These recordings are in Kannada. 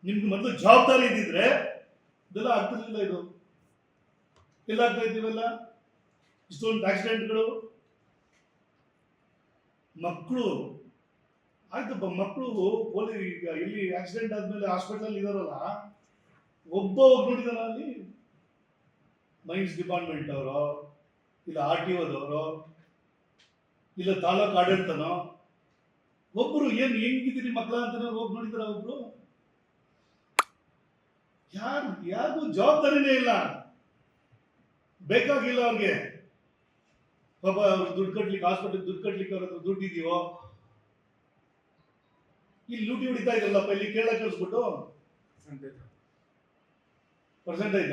ನಿಮ್ಗೆ ಮೊದಲು ಜವಾಬ್ದಾರಿ ಇದ್ದಿದ್ರೆ ಇದೆಲ್ಲ ಆಗ್ತಿರ್ಲಿಲ್ಲ. ಇದು ಎಲ್ಲ ಆಗ್ತಾ ಇದ್ದೀವಲ್ಲ, ಇಷ್ಟೊಂದು ಆಕ್ಸಿಡೆಂಟ್ಗಳು. ಮಕ್ಕಳು ಆಯ್ತಪ್ಪ, ಮಕ್ಕಳು ಈಗ ಇಲ್ಲಿ ಆಕ್ಸಿಡೆಂಟ್ ಆದ್ಮೇಲೆ ಹಾಸ್ಪಿಟಲ್ ಇದಾರಲ್ಲ, ಒಬ್ಬ ನೋಡಿದಾರ ಅಲ್ಲಿ ಮೈನ್ಸ್ ಡಿಪಾರ್ಟ್ಮೆಂಟ್ ಅವರು, ಇಲ್ಲ RTOದವರು, ಇಲ್ಲ ತಾಲೂಕು ಆಡಳಿತನೋ, ಒಬ್ರು ಏನ್ ಹೆಂಗಿದ್ದೀರಿ ಮಕ್ಕಳ ಅಂತ ಹೋಗಿ ನೋಡಿದಾರ ಒಬ್ರು? ಯಾರಿಗೂ ಜವಾಬ್ದಾರಿನೇ ಇಲ್ಲ, ಬೇಕಾಗಿಲ್ಲ ಅವ್ರಿಗೆ. ಪಾಪ ಅವ್ರು ದುಡ್ಡು ಕಟ್ಲಿಕ್ಕೆ, ಹಾಸ್ಪಿಟಲ್ ದುಡ್ಡು ಕಟ್ಲಿಕ್ಕೆ ಅವ್ರ ಹತ್ರ ದುಡ್ಡು ಇದೆಯೋ? ಇಲ್ಲಿ ಲೂಟಿ ಹೊಡಿತಾ ಇದ್ರಲ್ಲಪ್ಪ, ಇಲ್ಲಿ ಕೇರಳ ಕಳಿಸ್ಬಿಟ್ಟು ಪರ್ಸೆಂಟೇಜ್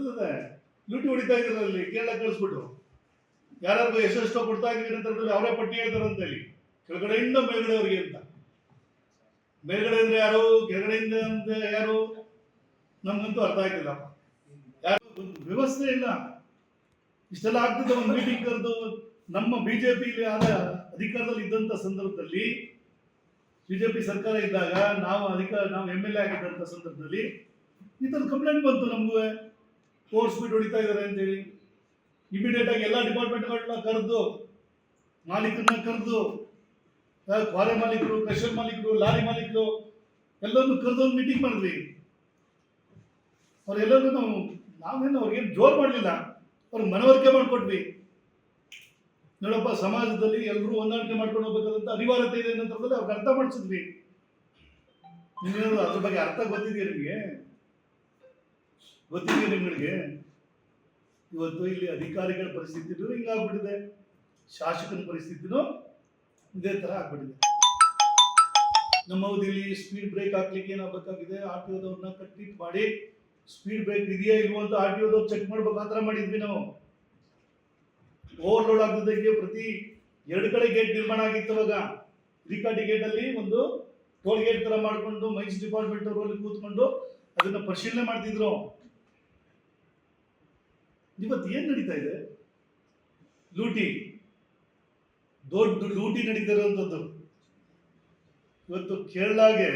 ಅದೇ ಲೂಟಿ ಹೊಡಿತಾ ಇದ್ರಲ್ಲ, ಅಲ್ಲಿ ಕೇರಳ ಕಳಿಸ್ಬಿಟ್ಟು ಯಾರು ಎಷ್ಟೆಷ್ಟೋ ಕೊಡ್ತಾ ಇದ್ದೀವಿ ಅಂತ ಅವರೇ ಪಟ್ಟಿ ಹೇಳ್ತಾರಂತ ಹೇಳಿ, ಕೆಳಗಡೆಯಿಂದ ಮೇಲ್ಗಡೆ ಅವ್ರಿಗೆ ಅಂತ. ಮೇಲ್ಗಡೆ ಅಂದ್ರೆ ಯಾರು, ಕೆಳಗಡೆಯಿಂದ ಅಂದ್ರೆ ಯಾರು, ನಮ್ಗಂತೂ ಅರ್ಥ ಆಯ್ತಿಲ್ಲ. ಯಾರು ವ್ಯವಸ್ಥೆ ಇಲ್ಲ. ಇಷ್ಟೆಲ್ಲ ಆಗ್ತಿದ್ದ ಒಂದು ಮೀಟಿಂಗ್ ಕರೆದು, ನಮ್ಮ ಬಿಜೆಪಿ ಅಧಿಕಾರದಲ್ಲಿ ಇದ್ದಂತ ಸಂದರ್ಭದಲ್ಲಿ, ಬಿಜೆಪಿ ಸರ್ಕಾರ ಇದ್ದಾಗ ನಾವು MLA ಆಗಿದ್ದಂತ ಸಂದರ್ಭದಲ್ಲಿ ಈ ಥರದ ಕಂಪ್ಲೇಂಟ್ ಬಂತು ನಮಗೂ, ಓವರ್ ಸ್ಪೀಡ್ ಹೊಡಿತಾ ಇದ್ದಾರೆ ಅಂತೇಳಿ. ಇಮಿಡಿಯೇಟ್ ಆಗಿ ಎಲ್ಲ ಡಿಪಾರ್ಟ್ಮೆಂಟ್ಗಳನ್ನ ಕರೆದು, ಮಾಲೀಕರನ್ನ ಕರೆದು, ಕ್ವಾರೆ ಮಾಲೀಕರು, ಕ್ರಷರ್ ಮಾಲೀಕರು, ಲಾರಿ ಮಾಲೀಕರು ಎಲ್ಲರನ್ನು ಕರೆದು ಒಂದು ಮೀಟಿಂಗ್ ಮಾಡಿದ್ವಿ. ಅವರೆಲ್ಲರೂ ನಾವೇನು ಅವ್ರಿಗೇನು ಜೋರು ಮಾಡಲಿಲ್ಲ, ಅವ್ರಿಗೆ ಮನವರಿಕೆ ಮಾಡಿಕೊಟ್ವಿ. ನೋಡಪ್ಪ, ಸಮಾಜದಲ್ಲಿ ಎಲ್ಲರೂ ಹೊಂದಾಣಿಕೆ ಮಾಡ್ಕೊಂಡು ಹೋಗ್ಬೇಕಾದಂತ ಅನಿವಾರ್ಯತೆ ಇದೆ ಅನ್ನೋದ್ರಲ್ಲಿ ಅವ್ರಿಗೆ ಅರ್ಥ ಮಾಡಿಸಿದ್ವಿ. ನೀವೇನಾದ್ರು ಅದ್ರ ಬಗ್ಗೆ ಅರ್ಥ ಗೊತ್ತಿದೆಯಾ ನಿಮಗೆ? ಗೊತ್ತಿದೆಯಾ ನಿಮಗೆ? ಇವತ್ತು ಇಲ್ಲಿ ಅಧಿಕಾರಿಗಳ ಪರಿಸ್ಥಿತಿನೂ ಹಿಂಗಾಗ್ಬಿಟ್ಟಿದೆ, ಶಾಸಕನ ಪರಿಸ್ಥಿತಿನೂ ಇದೇ ತರ ಆಗ್ಬಿಟ್ಟಿದೆ. ನಮ್ಮ ಅವಧಿಯಲ್ಲಿ ಸ್ಪೀಡ್ ಬ್ರೇಕ್ ಹಾಕ್ಲಿಕ್ಕೆ ಏನಾಗಬೇಕಾಗಿದೆ, RTOದವ್ರನ್ನ ಕಟ್ಟಿ ಮಾಡಿ ಸ್ಪೀಡ್ ಬ್ರೇಕ್ ಇದೆಯಾ ಇಲ್ವೋ ಅಂತ RTOದವ್ರು ಚೆಕ್ ಮಾಡ್ಬೇಕು, ಆ ಥರ ಮಾಡಿದ್ವಿ ನಾವು. ಓವರ್ಲೋಡ್ ಆಗದಂಗೆ ಪ್ರತಿ 2 ಕಡೆ ಗೇಟ್ ನಿರ್ಮಾಣ ಆಗಿತ್ತು. ಅವಾಗ ಹಿರಿಕಾಟಿ ಗೇಟ್ ಅಲ್ಲಿ ಒಂದು ಟೋಲ್ ಗೇಟ್ ತರ ಮಾಡ್ಕೊಂಡು ಮೈನ್ಸ್ ಡಿಪಾರ್ಟ್ಮೆಂಟ್ ಅವರು ಅಲ್ಲಿ ಕೂತ್ಕೊಂಡು ಅದನ್ನ ಪರಿಶೀಲನೆ ಮಾಡ್ತಿದ್ರು. ಇವತ್ತು ಏನ್ ನಡೀತಾ ಇದೆ? ಲೂಟಿ, ದೊಡ್ಡ ಲೂಟಿ ನಡೀತಾ ಇರುವಂತದ್ದು. ಇವತ್ತು ಕೇರಳಗೆ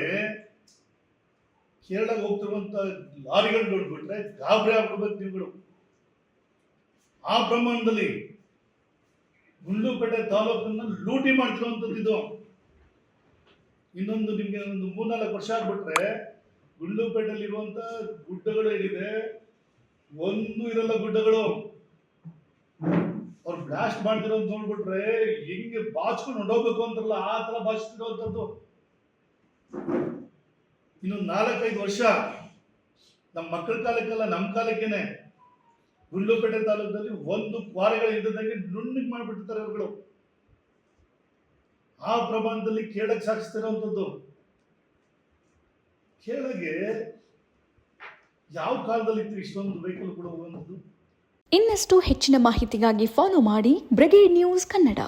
ಹೋಗ್ತಿರುವಂತ ಲಾರಿಗಳು ನೋಡ್ಬಿಟ್ರೆ ಗಾಬರಿ ಆಗ್ಬಿಡ್ಬೇಕು ನೀವುಗಳು. ಆ ಪ್ರಮಾಣದಲ್ಲಿ ಗುಂಡ್ಲುಪೇಟೆ ತಾಲೂಕನ್ನ ಲೂಟಿ ಮಾಡ್ತಿರುವಂತದ್ದು ಇದು. ಇನ್ನೊಂದು ನಿಮ್ಗೆ ಒಂದು 3-4 ವರ್ಷ ಆಗ್ಬಿಟ್ರೆ ಗುಂಡ್ಲುಪೇಟೆಯಲ್ಲಿ ಇರುವಂತ ಗುಡ್ಡಗಳು ಏನಿದೆ, ಒಂದು ಇರಲ್ಲ ಗುಡ್ಡಗಳು. ಅವ್ರು ಬ್ಲಾಸ್ಟ್ ಮಾಡ್ತಿರೋದು ನೋಡ್ಬಿಟ್ರೆ ಹೆಂಗೆ ಬಾಚ್ಕೊಂಡು ಹೊಂಡೋಗ್ಬೇಕು ಅಂತಾರಲ್ಲ, ಆ ತರ ಬಾಚ್ತಿರೋಂಥದ್ದು. ಇನ್ನೊಂದು 4-5 ವರ್ಷ ನಮ್ಮ ಮಕ್ಕಳ ಕಾಲಕ್ಕೆಲ್ಲ, ನಮ್ಮ ಕಾಲಕ್ಕೇನೆ ಗುಂಡ್ಲುಪೇಟೆ ತಾಲೂಕಲ್ಲಿ ಒಂದು ಕ್ವಾರೆಗಳು ಇದ್ದದಂಗೆ ನುಣ್ಣಗೆ ಮಾಡಿಬಿಟ್ಟಿರ್ತಾರೆ ಅವರುಗಳು. ಆ ಪ್ರಮಾಣದಲ್ಲಿ ಕೇಳಕ್ಕೆ ಸಾಗಿಸ್ತಿರೋಂಥದ್ದು. ಕೇಳಗೆ ಯಾವ ಕಾಲದಲ್ಲಿ ಇತ್ತು ಇಷ್ಟೊಂದು ವೆಹಿಕಲ್ ಕೂಡ ಹೋಗುವಂಥದ್ದು? ಇನ್ನಷ್ಟು ಹೆಚ್ಚಿನ ಮಾಹಿತಿಗಾಗಿ ಫಾಲೋ ಮಾಡಿ ಬ್ರಿಗೇಡ್ ನ್ಯೂಸ್ ಕನ್ನಡ.